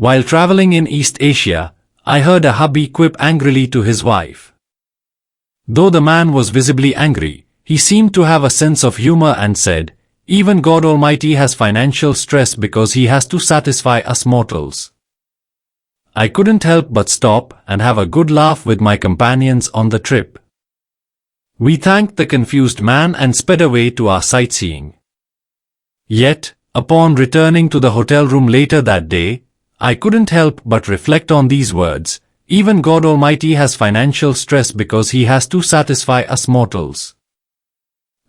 While traveling in East Asia, I heard a hubby quip angrily to his wife. Though the man was visibly angry, he seemed to have a sense of humor and said, "Even God Almighty has financial stress because He has to satisfy us mortals." I couldn't help but stop and have a good laugh with my companions on the trip. We thanked the confused man and sped away to our sightseeing. Yet, upon returning to the hotel room later that day, I couldn't help but reflect on these words, "Even God Almighty has financial stress because He has to satisfy us mortals."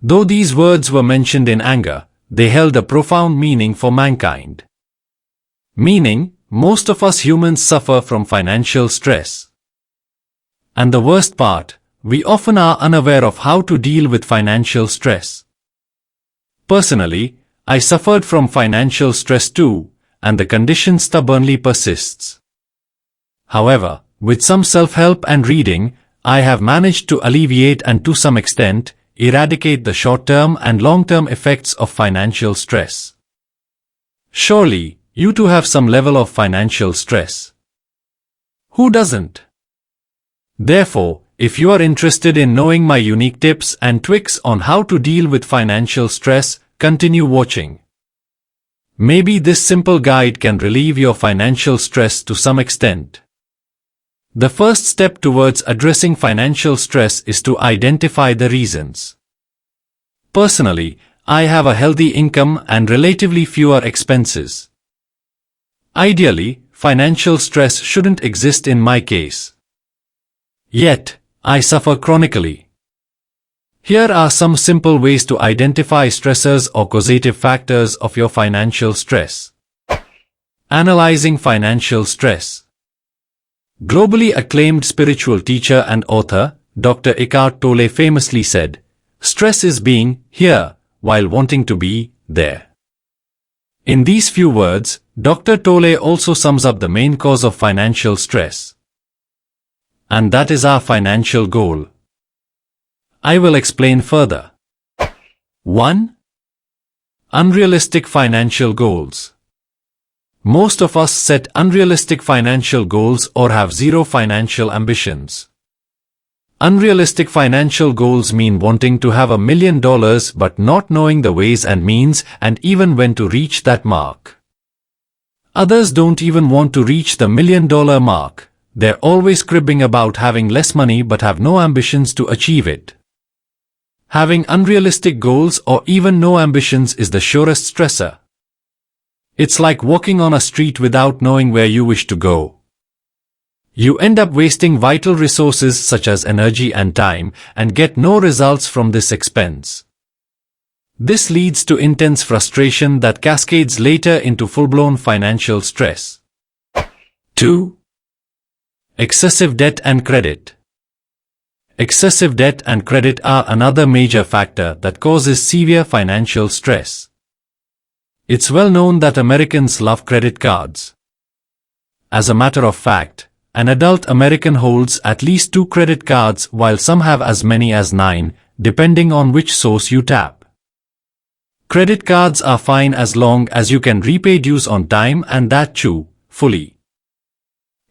Though these words were mentioned in anger, they held a profound meaning for mankind. Meaning, most of us humans suffer from financial stress. And the worst part, we often are unaware of how to deal with financial stress. Personally, I suffered from financial stress too, and the condition stubbornly persists. However, with some self-help and reading, I have managed to alleviate and to some extent, eradicate the short-term and long-term effects of financial stress. Surely, you too have some level of financial stress. Who doesn't? Therefore, if you are interested in knowing my unique tips and tricks on how to deal with financial stress, continue watching. Maybe this simple guide can relieve your financial stress to some extent. The first step towards addressing financial stress is to identify the reasons. Personally, I have a healthy income and relatively fewer expenses. Ideally, financial stress shouldn't exist in my case. Yet, I suffer chronically. Here are some simple ways to identify stressors or causative factors of your financial stress. Analyzing financial stress. Globally acclaimed spiritual teacher and author, Dr. Eckhart Tolle famously said, "Stress is being here while wanting to be there." In these few words, Dr. Tolle also sums up the main cause of financial stress. And that is our financial goal. I will explain further. 1. Unrealistic financial goals. Most of us set unrealistic financial goals or have zero financial ambitions. Unrealistic financial goals mean wanting to have $1 million but not knowing the ways and means and even when to reach that mark. Others don't even want to reach the $1 million mark. They're always cribbing about having less money but have no ambitions to achieve it. Having unrealistic goals or even no ambitions is the surest stressor. It's like walking on a street without knowing where you wish to go. You end up wasting vital resources such as energy and time and get no results from this expense. This leads to intense frustration that cascades later into full-blown financial stress. 2. Excessive debt and credit. Excessive debt and credit are another major factor that causes severe financial stress. It's well known that Americans love credit cards. As a matter of fact, an adult American holds at least 2 credit cards while some have as many as 9, depending on which source you tap. Credit cards are fine as long as you can repay dues on time and that too, fully.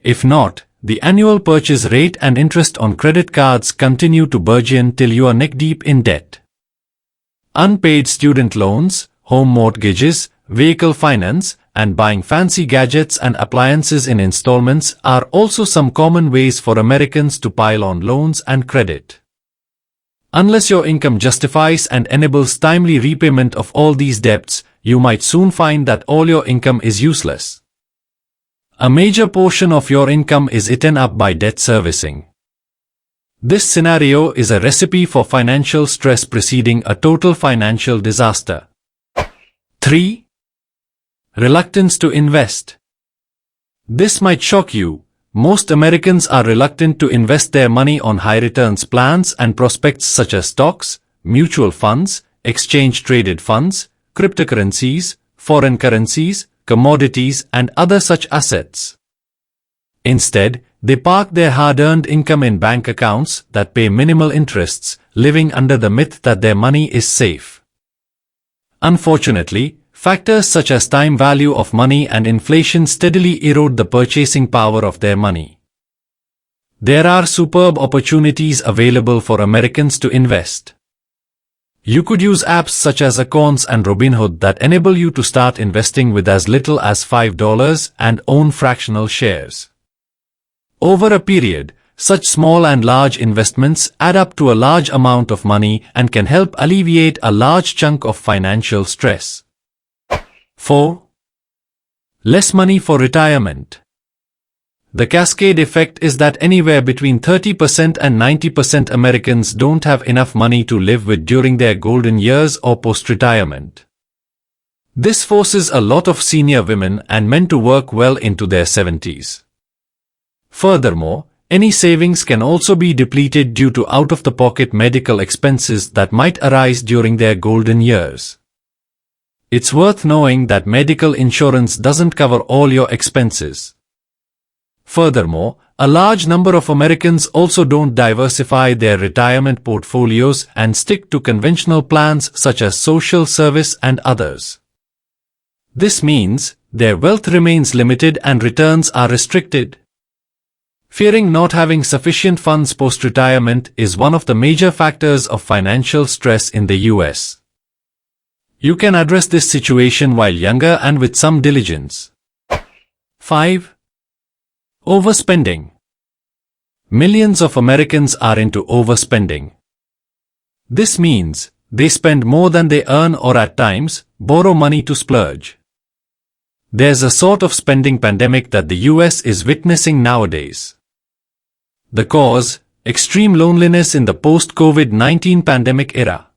If not, the annual purchase rate and interest on credit cards continue to burgeon till you are neck-deep in debt. Unpaid student loans, home mortgages, vehicle finance, and buying fancy gadgets and appliances in installments are also some common ways for Americans to pile on loans and credit. Unless your income justifies and enables timely repayment of all these debts, you might soon find that all your income is useless. A major portion of your income is eaten up by debt servicing. This scenario is a recipe for financial stress preceding a total financial disaster. 3. Reluctance to invest. This might shock you. Most Americans are reluctant to invest their money on high returns plans and prospects such as stocks, mutual funds, exchange-traded funds, cryptocurrencies, foreign currencies, commodities and other such assets. Instead, they park their hard-earned income in bank accounts that pay minimal interests, living under the myth that their money is safe. Unfortunately, factors such as time value of money and inflation steadily erode the purchasing power of their money. There are superb opportunities available for Americans to invest. You could use apps such as Acorns and Robinhood that enable you to start investing with as little as $5 and own fractional shares. Over a period, such small and large investments add up to a large amount of money and can help alleviate a large chunk of financial stress. 4. Less money for retirement. The cascade effect is that anywhere between 30% and 90% Americans don't have enough money to live with during their golden years or post-retirement. This forces a lot of senior women and men to work well into their 70s. Furthermore, any savings can also be depleted due to out-of-the-pocket medical expenses that might arise during their golden years. It's worth knowing that medical insurance doesn't cover all your expenses. Furthermore, a large number of Americans also don't diversify their retirement portfolios and stick to conventional plans such as social service and others. This means their wealth remains limited and returns are restricted. Fearing not having sufficient funds post-retirement is one of the major factors of financial stress in the US. You can address this situation while younger and with some diligence. 5. Overspending. Millions of Americans are into overspending. This means they spend more than they earn or at times borrow money to splurge. There's a sort of spending pandemic that the US is witnessing nowadays. The cause: extreme loneliness in the post-COVID-19 pandemic era.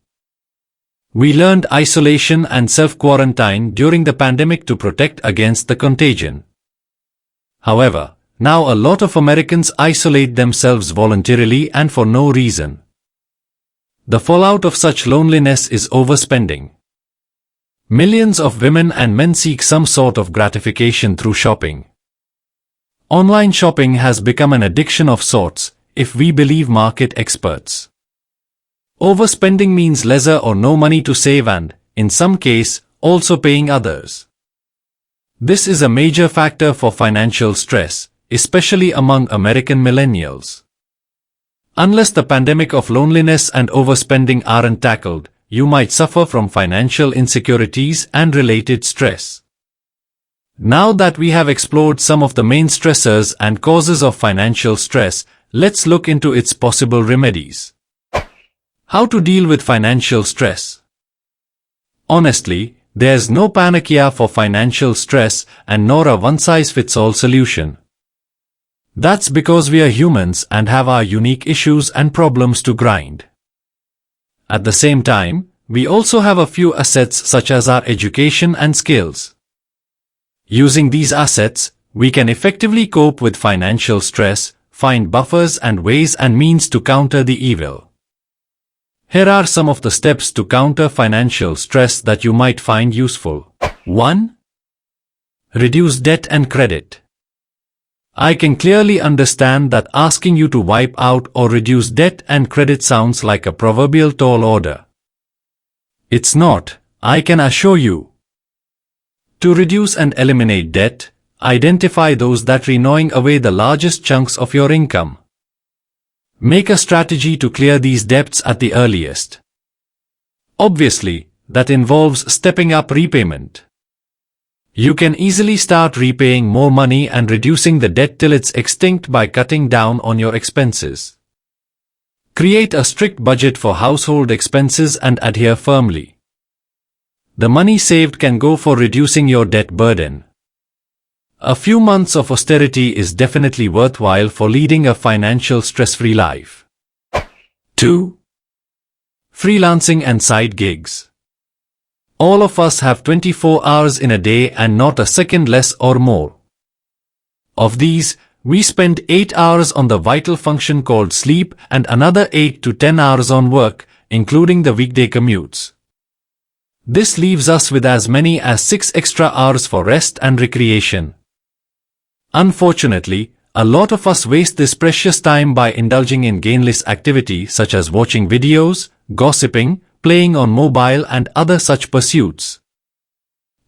We learned isolation and self-quarantine during the pandemic to protect against the contagion. However, now a lot of Americans isolate themselves voluntarily and for no reason. The fallout of such loneliness is overspending. Millions of women and men seek some sort of gratification through shopping. Online shopping has become an addiction of sorts, if we believe market experts. Overspending means lesser or no money to save and, in some case, also paying others. This is a major factor for financial stress, especially among American millennials. Unless the pandemic of loneliness and overspending aren't tackled, you might suffer from financial insecurities and related stress. Now that we have explored some of the main stressors and causes of financial stress, let's look into its possible remedies. How to deal with financial stress? Honestly, there's no panacea for financial stress and nor a one-size-fits-all solution. That's because we are humans and have our unique issues and problems to grind. At the same time, we also have a few assets such as our education and skills. Using these assets, we can effectively cope with financial stress, find buffers and ways and means to counter the evil. Here are some of the steps to counter financial stress that you might find useful. 1. Reduce debt and credit. I can clearly understand that asking you to wipe out or reduce debt and credit sounds like a proverbial tall order. It's not, I can assure you. To reduce and eliminate debt, identify those that are gnawing away the largest chunks of your income. Make a strategy to clear these debts at the earliest. Obviously, that involves stepping up repayment. You can easily start repaying more money and reducing the debt till it's extinct by cutting down on your expenses. Create a strict budget for household expenses and adhere firmly. The money saved can go for reducing your debt burden. A few months of austerity is definitely worthwhile for leading a financial stress-free life. 2. Freelancing and side gigs. All of us have 24 hours in a day and not a second less or more. Of these, we spend 8 hours on the vital function called sleep and another 8 to 10 hours on work, including the weekday commutes. This leaves us with as many as 6 extra hours for rest and recreation. Unfortunately, a lot of us waste this precious time by indulging in gainless activity such as watching videos, gossiping, playing on mobile and other such pursuits.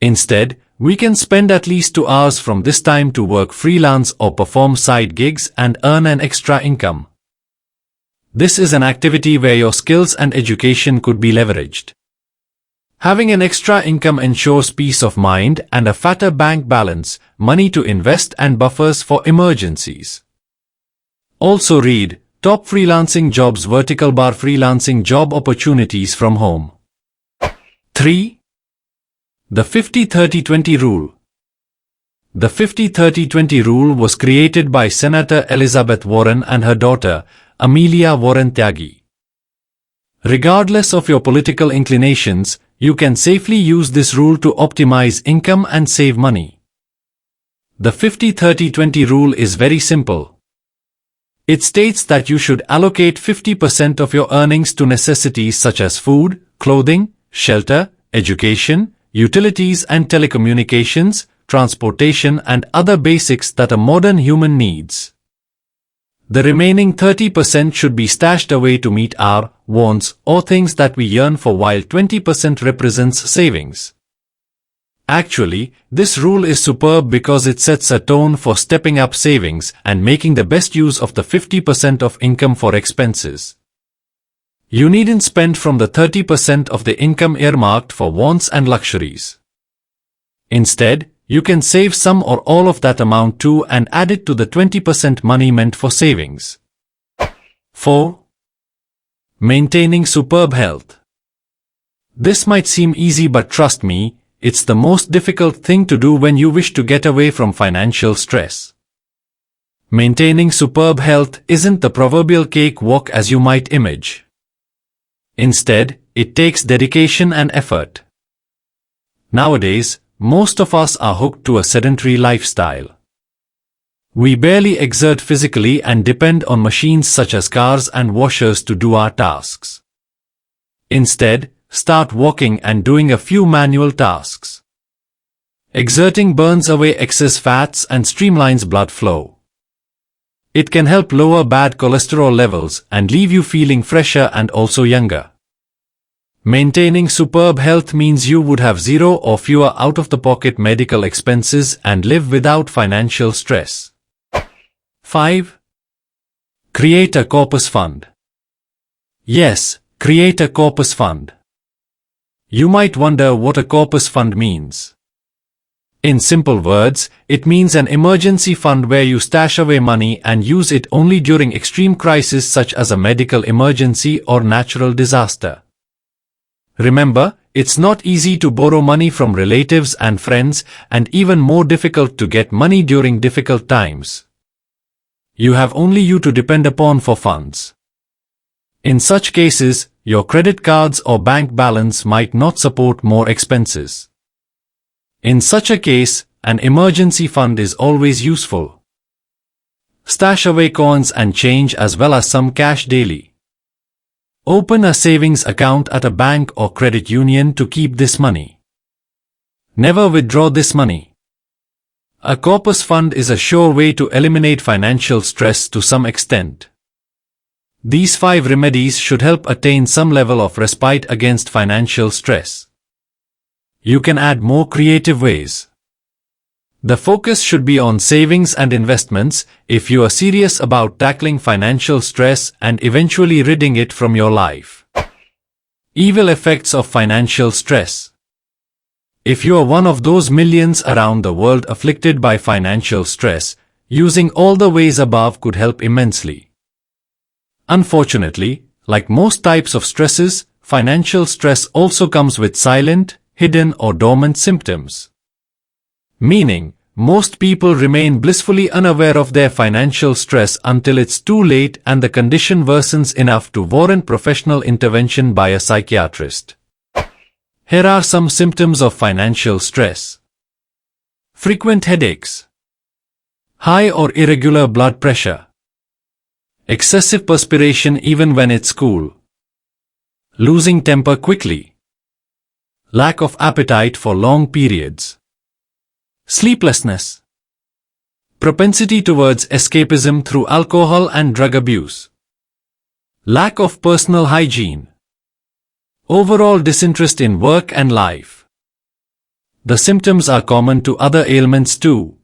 Instead, we can spend at least 2 hours from this time to work freelance or perform side gigs and earn an extra income. This is an activity where your skills and education could be leveraged. Having an extra income ensures peace of mind and a fatter bank balance, money to invest and buffers for emergencies. Also read, Top Freelancing Jobs vertical bar Freelancing Job Opportunities from Home. 3. The 50-30-20 Rule. The 50-30-20 rule was created by Senator Elizabeth Warren and her daughter, Amelia Warren Tyagi. Regardless of your political inclinations, you can safely use this rule to optimize income and save money. The 50-30-20 rule is very simple. It states that you should allocate 50% of your earnings to necessities such as food, clothing, shelter, education, utilities and telecommunications, transportation and other basics that a modern human needs. The remaining 30% should be stashed away to meet our wants or things that we yearn for, while 20% represents savings. Actually, this rule is superb because it sets a tone for stepping up savings and making the best use of the 50% of income for expenses. You needn't spend from the 30% of the income earmarked for wants and luxuries. Instead, you can save some or all of that amount too and add it to the 20% money meant for savings. 4. Maintaining superb health. This might seem easy, but trust me, it's the most difficult thing to do when you wish to get away from financial stress. Maintaining superb health isn't the proverbial cakewalk as you might imagine. Instead, it takes dedication and effort. Nowadays, most of us are hooked to a sedentary lifestyle. We barely exert physically and depend on machines such as cars and washers to do our tasks. Instead, start walking and doing a few manual tasks. Exerting burns away excess fats and streamlines blood flow. It can help lower bad cholesterol levels and leave you feeling fresher and also younger. Maintaining superb health means you would have zero or fewer out-of-the-pocket medical expenses and live without financial stress. 5. Create a Corpus fund. Yes, create a Corpus fund. You might wonder what a Corpus fund means. In simple words, it means an emergency fund where you stash away money and use it only during extreme crises such as a medical emergency or natural disaster. Remember, it's not easy to borrow money from relatives and friends, and even more difficult to get money during difficult times. You have only you to depend upon for funds. In such cases, your credit cards or bank balance might not support more expenses. In such a case, an emergency fund is always useful. Stash away coins and change as well as some cash daily. Open a savings account at a bank or credit union to keep this money. Never withdraw this money. A Corpus fund is a sure way to eliminate financial stress to some extent. These 5 remedies should help attain some level of respite against financial stress. You can add more creative ways. The focus should be on savings and investments if you are serious about tackling financial stress and eventually ridding it from your life. Evil effects of financial stress. If you are one of those millions around the world afflicted by financial stress, using all the ways above could help immensely. Unfortunately, like most types of stresses, financial stress also comes with silent, hidden or dormant symptoms. Meaning, most people remain blissfully unaware of their financial stress until it's too late and the condition worsens enough to warrant professional intervention by a psychiatrist. Here are some symptoms of financial stress. Frequent headaches. High or irregular blood pressure. Excessive perspiration even when it's cool. Losing temper quickly. Lack of appetite for long periods. Sleeplessness. Propensity towards escapism through alcohol and drug abuse. Lack of personal hygiene. Overall disinterest in work and life. the symptoms are common to other ailments too.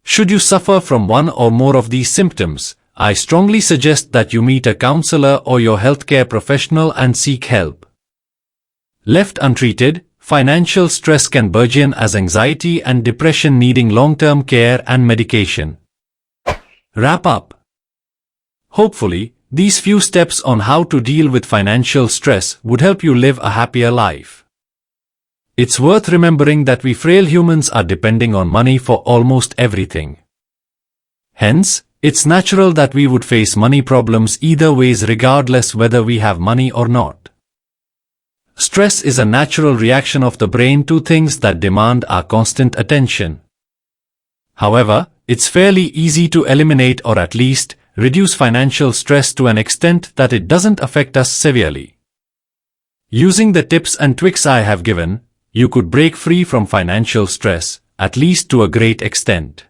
Should you suffer from one or more of these symptoms, I strongly suggest that you meet a counselor or your healthcare professional and seek help. Left untreated, financial stress can burgeon as anxiety and depression needing long-term care and medication. Wrap up. Hopefully, these few steps on how to deal with financial stress would help you live a happier life. It's worth remembering that we frail humans are depending on money for almost everything. Hence, it's natural that we would face money problems either ways regardless whether we have money or not. Stress is a natural reaction of the brain to things that demand our constant attention. However, it's fairly easy to eliminate or at least reduce financial stress to an extent that it doesn't affect us severely. Using the tips and tricks I have given, you could break free from financial stress, at least to a great extent.